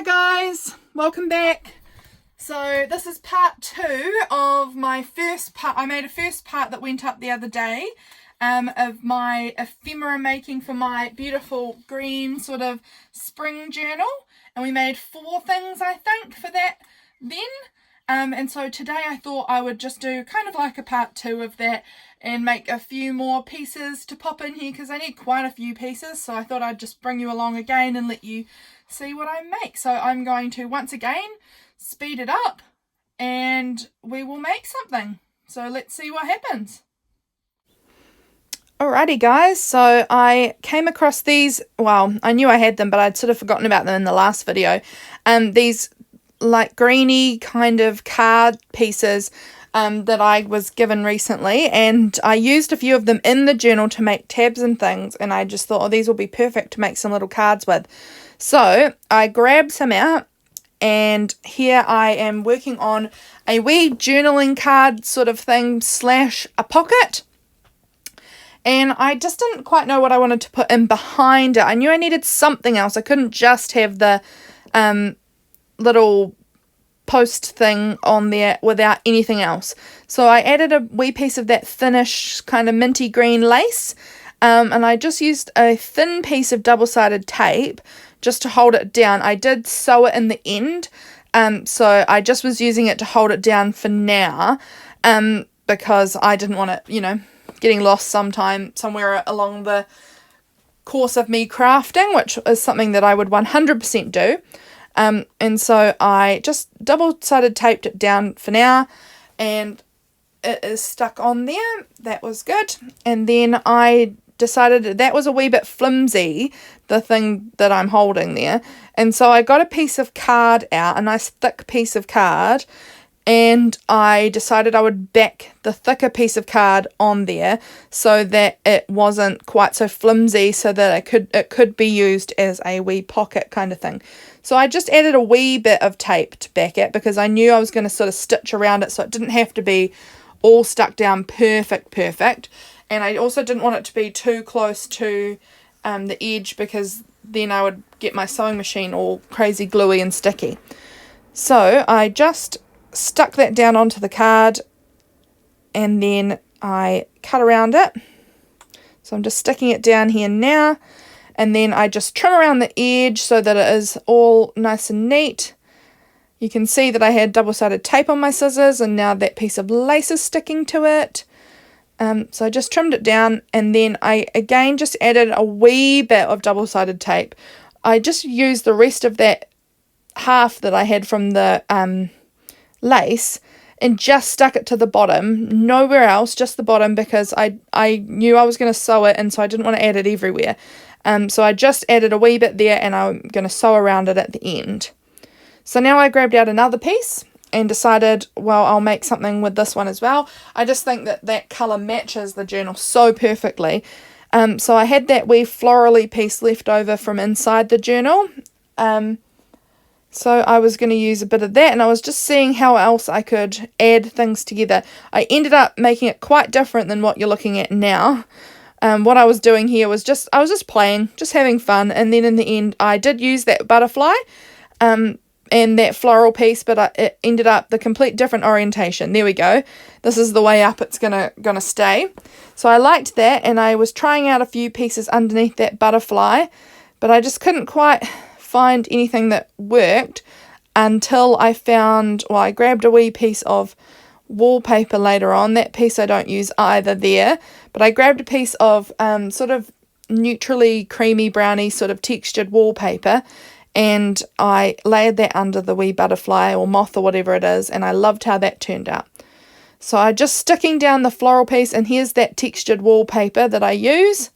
Hi guys, welcome back. So this is part 2 of my first part. I made a first part that went up the other day of my ephemera making for my beautiful green sort of spring journal, and we made 4 things I think for that then. And so today I thought I would just do kind of like a part 2 of that and make a few more pieces to pop in here because I need quite a few pieces, so I thought I'd just bring you along again and let you see what I make. So I'm going to once again speed it up and we will make something. So let's see what happens. Alrighty guys, so I came across these, well, I knew I had them but I'd sort of forgotten about them in the last video. These like greeny kind of card pieces that I was given recently, and I used a few of them in the journal to make tabs and things, and I just thought, oh, these will be perfect to make some little cards with. So I grabbed some out, and here I am working on a wee journaling card sort of thing slash a pocket. And I just didn't quite know what I wanted to put in behind it. I knew I needed something else. I couldn't just have the little post thing on there without anything else. So I added a wee piece of that thinnish kind of minty green lace. And I just used a thin piece of double-sided tape just to hold it down. I did sew it in the end. So I just was using it to hold it down for now. Because I didn't want it, you know, getting lost somewhere along the course of me crafting, which is something that I would 100% do. And so I just double-sided taped it down for now, and it is stuck on there. That was good. And then I decided that was a wee bit flimsy, the thing that I'm holding there. And so I got a piece of card out, a nice thick piece of card, and I decided I would back the thicker piece of card on there so that it wasn't quite so flimsy, so that it could be used as a wee pocket kind of thing. So I just added a wee bit of tape to back it because I knew I was going to sort of stitch around it, so it didn't have to be all stuck down perfect. And I also didn't want it to be too close to the edge, because then I would get my sewing machine all crazy gluey and sticky. So I just stuck that down onto the card, and then I cut around it. So I'm just sticking it down here now, and then I just trim around the edge so that it is all nice and neat. You can see that I had double-sided tape on my scissors, and now that piece of lace is sticking to it. So I just trimmed it down, and then I again just added a wee bit of double-sided tape. I just used the rest of that half that I had from the lace and just stuck it to the bottom, nowhere else, just the bottom, because I knew I was going to sew it, and so I didn't want to add it everywhere. So I just added a wee bit there, and I'm going to sew around it at the end. So now I grabbed out another piece and decided, well, I'll make something with this one as well. I just think that that colour matches the journal so perfectly. So I had that wee florally piece left over from inside the journal. So I was going to use a bit of that, and I was just seeing how else I could add things together. I ended up making it quite different than what you're looking at now. What I was doing here was I was just playing, just having fun, and then in the end I did use that butterfly and that floral piece, but it ended up the complete different orientation. There we go. This is the way up it's gonna stay. So I liked that, and I was trying out a few pieces underneath that butterfly, but I just couldn't quite find anything that worked until I found, well, I grabbed a wee piece of wallpaper later on. That piece I don't use either there, but I grabbed a piece of sort of neutrally creamy browny sort of textured wallpaper, and I layered that under the wee butterfly or moth or whatever it is, and I loved how that turned out. So I just sticking down the floral piece, and here's that textured wallpaper that I use,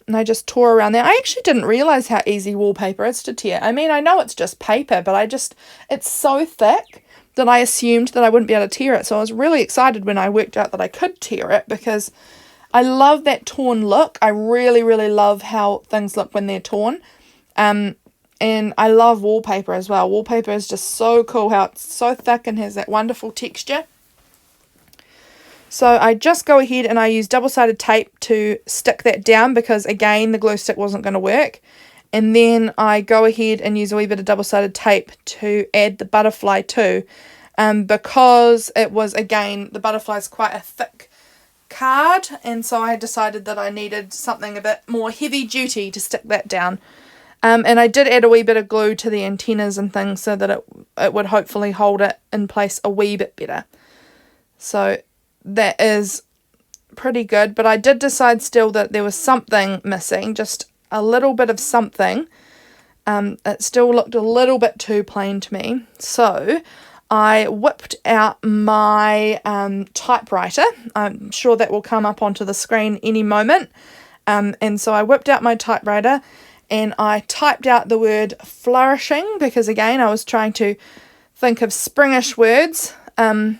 and I just tore around there. I actually didn't realise how easy wallpaper is to tear. I mean, I know it's just paper, but it's so thick that I assumed that I wouldn't be able to tear it. So I was really excited when I worked out that I could tear it, because I love that torn look. I really, really love how things look when they're torn. And I love wallpaper as well. Wallpaper is just so cool, how it's so thick and has that wonderful texture. So I just go ahead and I use double-sided tape to stick that down, because again the glue stick wasn't going to work. and then I go ahead and use a wee bit of double-sided tape to add the butterfly too. Because it was, again, the butterfly is quite a thick card, and so I decided that I needed something a bit more heavy duty to stick that down. And I did add a wee bit of glue to the antennas and things so that it would hopefully hold it in place a wee bit better. So that is pretty good, but I did decide still that there was something missing, just a little bit of something. It still looked a little bit too plain to me, so I whipped out my typewriter. I'm sure that will come up onto the screen any moment. And so I whipped out my typewriter and I typed out the word flourishing, because again I was trying to think of springish words. Well,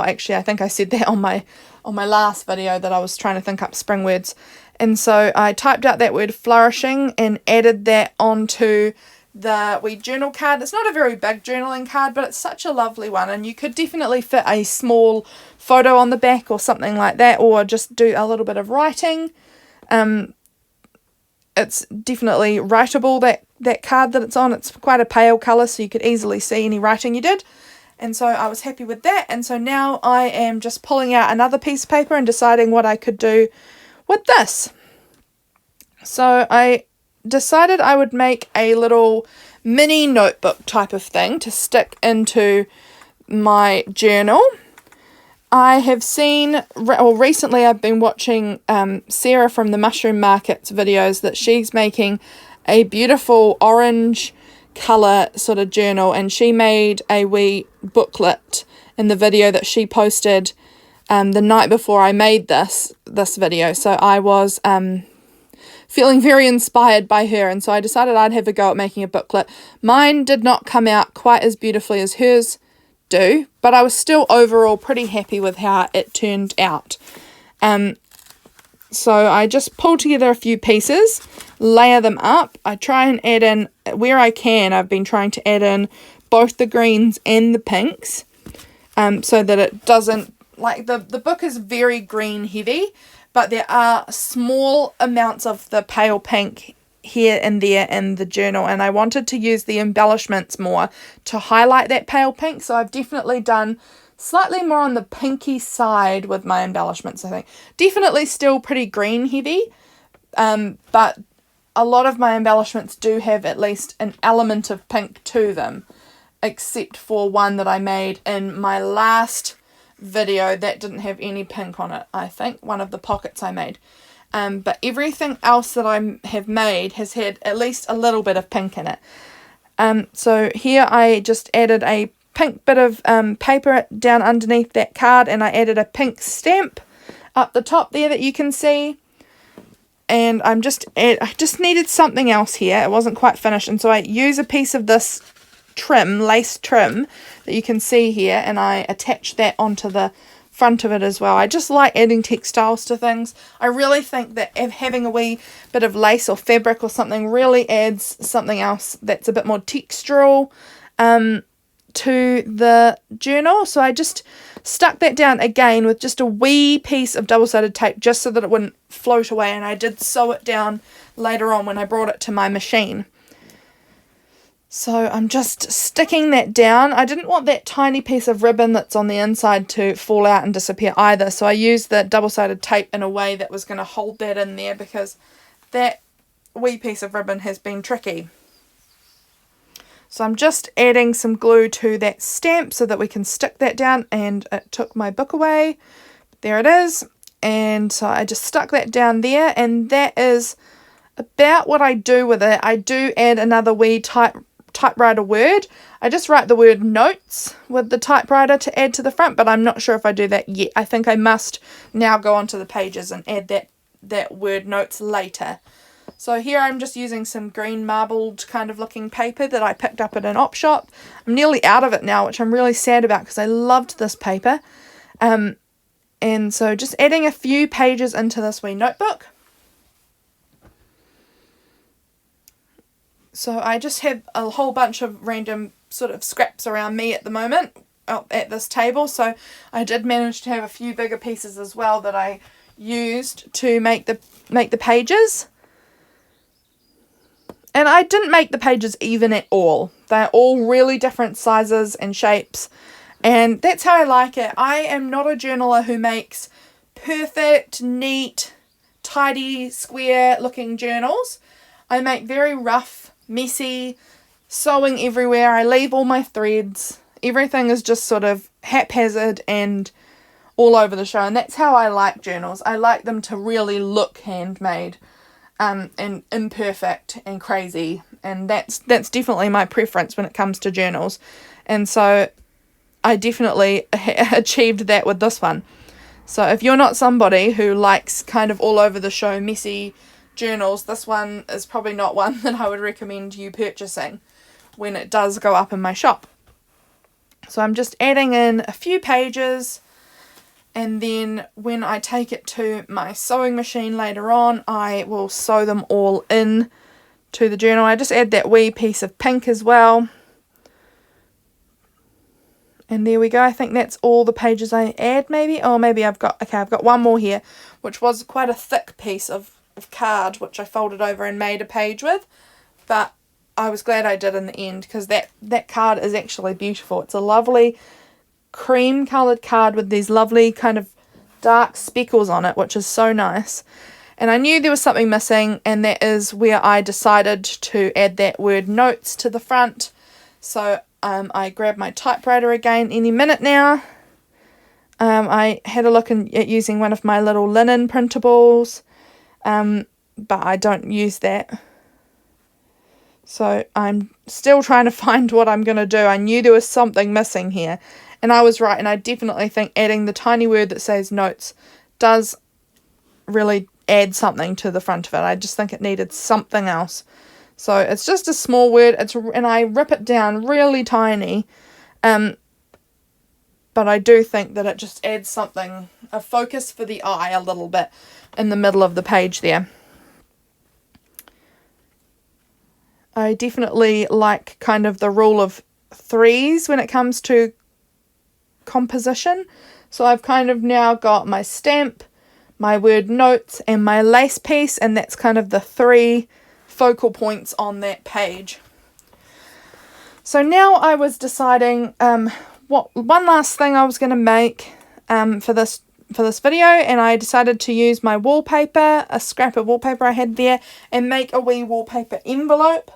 actually I think I said that on my last video, that I was trying to think up spring words. And so I typed out that word flourishing and added that onto the wee journal card. It's not a very big journaling card, but it's such a lovely one, and you could definitely fit a small photo on the back or something like that, or just do a little bit of writing. It's definitely writable, that card that it's on. It's quite a pale colour, so you could easily see any writing you did. And so I was happy with that, and so now I am just pulling out another piece of paper and deciding what I could do with this. So I decided I would make a little mini notebook type of thing to stick into my journal. I have seen, well, recently I've been watching Sarah from the Mushroom Market's videos, that she's making a beautiful orange colour sort of journal, and she made a wee booklet in the video that she posted the night before I made this video. So I was feeling very inspired by her, and so I decided I'd have a go at making a booklet. Mine did not come out quite as beautifully as hers do, but I was still overall pretty happy with how it turned out. So I just pull together a few pieces, layer them up. I try and add in, where I can, I've been trying to add in both the greens and the pinks, so that it doesn't, like the book is very green heavy, but there are small amounts of the pale pink here and there in the journal, and I wanted to use the embellishments more to highlight that pale pink, so I've definitely done slightly more on the pinky side with my embellishments, I think. Definitely still pretty green heavy, but a lot of my embellishments do have at least an element of pink to them, except for one that I made in my last video that didn't have any pink on it, I think, one of the pockets I made. But everything else that I have made has had at least a little bit of pink in it. So here I just added a pink bit of paper down underneath that card, and I added a pink stamp up the top there that you can see. And I just needed something else here. It wasn't quite finished, and so I use a piece of this trim, lace trim, that you can see here, and I attach that onto the front of it as well. I just like adding textiles to things. I really think that having a wee bit of lace or fabric or something really adds something else that's a bit more textural to the journal. So I just stuck that down again with just a wee piece of double-sided tape, just so that it wouldn't float away, and I did sew it down later on when I brought it to my machine. So I'm just sticking that down. I didn't want that tiny piece of ribbon that's on the inside to fall out and disappear either, so I used the double-sided tape in a way that was going to hold that in there, because that wee piece of ribbon has been tricky. So I'm just adding some glue to that stamp so that we can stick that down, and it took my book away. There it is. And so I just stuck that down there, and that is about what I do with it. I do add another wee typewriter word. I just write the word notes with the typewriter to add to the front, but I'm not sure if I do that yet. I think I must now go onto the pages and add that word notes later. So here I'm just using some green marbled kind of looking paper that I picked up at an op shop. I'm nearly out of it now, which I'm really sad about, because I loved this paper. And so just adding a few pages into this wee notebook. So I just have a whole bunch of random sort of scraps around me at the moment at this table. So I did manage to have a few bigger pieces as well that I used to make the pages. And I didn't make the pages even at all. They're all really different sizes and shapes. And that's how I like it. I am not a journaler who makes perfect, neat, tidy, square looking journals. I make very rough, messy, sewing everywhere. I leave all my threads. Everything is just sort of haphazard and all over the show. And that's how I like journals. I like them to really look handmade. And imperfect and crazy, and that's definitely my preference when it comes to journals. And so I definitely achieved that with this one. So if you're not somebody who likes kind of all over the show messy journals, this one is probably not one that I would recommend you purchasing when it does go up in my shop. So I'm just adding in a few pages. And then when I take it to my sewing machine later on, I will sew them all in to the journal. I just add that wee piece of pink as well. And there we go. I think that's all the pages I add maybe. Oh, maybe I've got one more here, which was quite a thick piece of card, which I folded over and made a page with. But I was glad I did in the end, because that card is actually beautiful. It's a lovely cream coloured card with these lovely kind of dark speckles on it, which is so nice. And I knew there was something missing, and that is where I decided to add that word notes to the front. So I grabbed my typewriter again any minute now. I had a look at using one of my little linen printables, but I don't use that. So I'm still trying to find what I'm going to do. I knew there was something missing here. And I was right, and I definitely think adding the tiny word that says notes does really add something to the front of it. I just think it needed something else. So it's just a small word, and I rip it down really tiny. But I do think that it just adds something, a focus for the eye a little bit in the middle of the page there. I definitely like kind of the rule of threes when it comes to composition. So I've kind of now got my stamp, my word notes, and my lace piece, and that's kind of the three focal points on that page. So now I was deciding what one last thing I was going to make for this video, and I decided to use my wallpaper, a scrap of wallpaper I had there, and make a wee wallpaper envelope.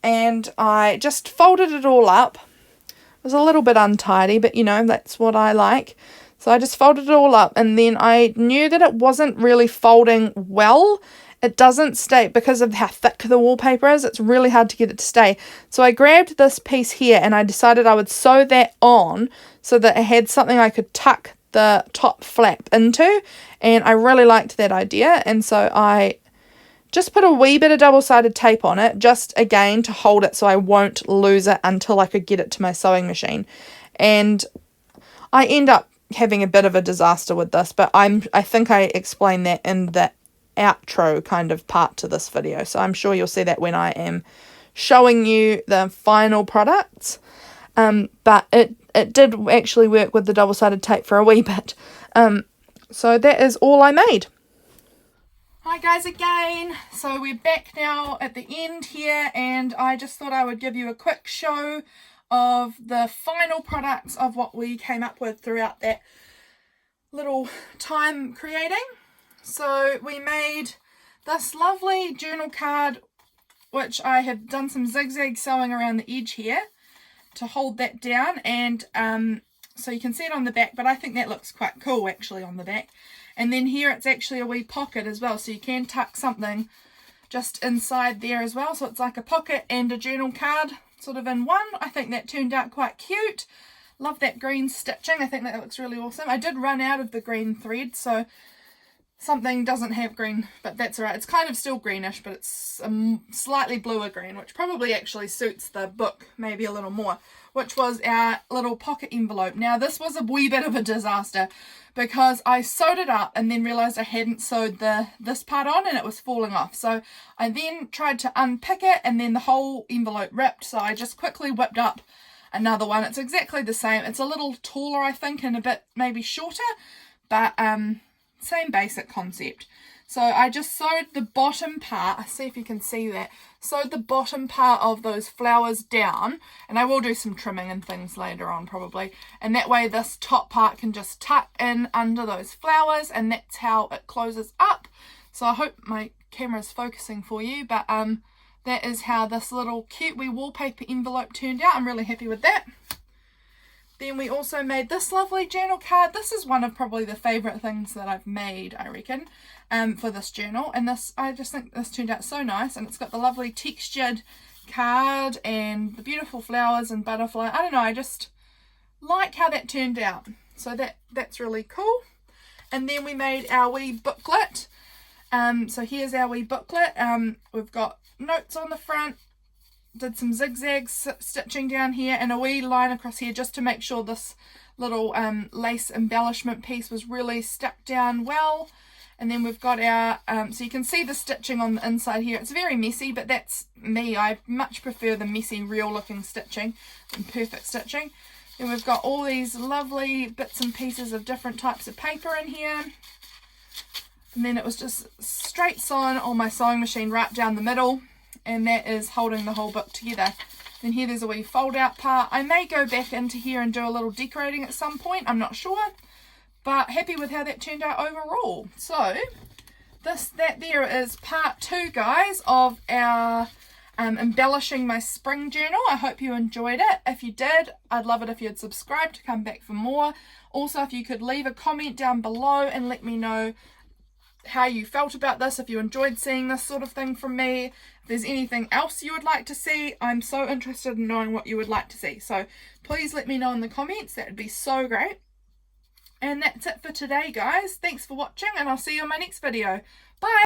And I just folded it all up. It was a little bit untidy, but that's what I like. So I just folded it all up, and then I knew that it wasn't really folding well. It doesn't stay because of how thick the wallpaper is. It's really hard to get it to stay. So I grabbed this piece here, and I decided I would sew that on so that it had something I could tuck the top flap into, and I really liked that idea. And so I just put a wee bit of double-sided tape on it, just again to hold it so I won't lose it until I could get it to my sewing machine. And I end up having a bit of a disaster with this, but I think I explained that in the outro kind of part to this video, so I'm sure you'll see that when I am showing you the final products. But it did actually work with the double-sided tape for a wee bit. So that is all I made. Hi guys again, so we're back now at the end here, and I just thought I would give you a quick show of the final products of what we came up with throughout that little time creating. So we made this lovely journal card, which I have done some zigzag sewing around the edge here to hold that down, and so you can see it on the back, but I think that looks quite cool actually on the back. And then here it's actually a wee pocket as well, so you can tuck something just inside there as well. So it's like a pocket and a journal card sort of in one. I think that turned out quite cute. Love that green stitching. I think that looks really awesome. I did run out of the green thread, so something doesn't have green, but that's alright. It's kind of still greenish, but it's a slightly bluer green, which probably actually suits the book maybe a little more, which was our little pocket envelope. Now this was a wee bit of a disaster because I sewed it up and then realised I hadn't sewed this part on and it was falling off. So I then tried to unpick it and then the whole envelope ripped, so I just quickly whipped up another one. It's exactly the same. It's a little taller I think and a bit maybe shorter, but same basic concept. So I just sewed the bottom part, see if you can see that, sewed the bottom part of those flowers down, and I will do some trimming and things later on probably, and that way this top part can just tuck in under those flowers, and that's how it closes up. So I hope my camera's focusing for you, but that is how this little cute wee wallpaper envelope turned out. I'm really happy with that. Then we also made this lovely journal card. This is one of probably the favourite things that I've made, I reckon, for this journal. And this, I just think this turned out so nice. And it's got the lovely textured card and the beautiful flowers and butterfly. I don't know, I just like how that turned out. So that's really cool. And then we made our wee booklet. So here's our wee booklet. We've got notes on the front. Did some zigzags stitching down here and a wee line across here just to make sure this little lace embellishment piece was really stuck down well. And then we've got our, so you can see the stitching on the inside here. It's very messy, but that's me. I much prefer the messy, real looking stitching and perfect stitching. Then we've got all these lovely bits and pieces of different types of paper in here. And then it was just straight sewn on my sewing machine right down the middle. And that is holding the whole book together. Then here there's a wee fold out part. I may go back into here and do a little decorating at some point, I'm not sure, but happy with how that turned out overall. So that there is part 2, guys, of our embellishing my spring journal. I hope you enjoyed it. If you did, I'd love it if you'd subscribe to come back for more. Also, if you could leave a comment down below and let me know how you felt about this, if you enjoyed seeing this sort of thing from me, if there's anything else you would like to see. I'm so interested in knowing what you would like to see, so please let me know in the comments. That would be so great. And that's it for today, guys. Thanks for watching, and I'll see you in my next video. Bye.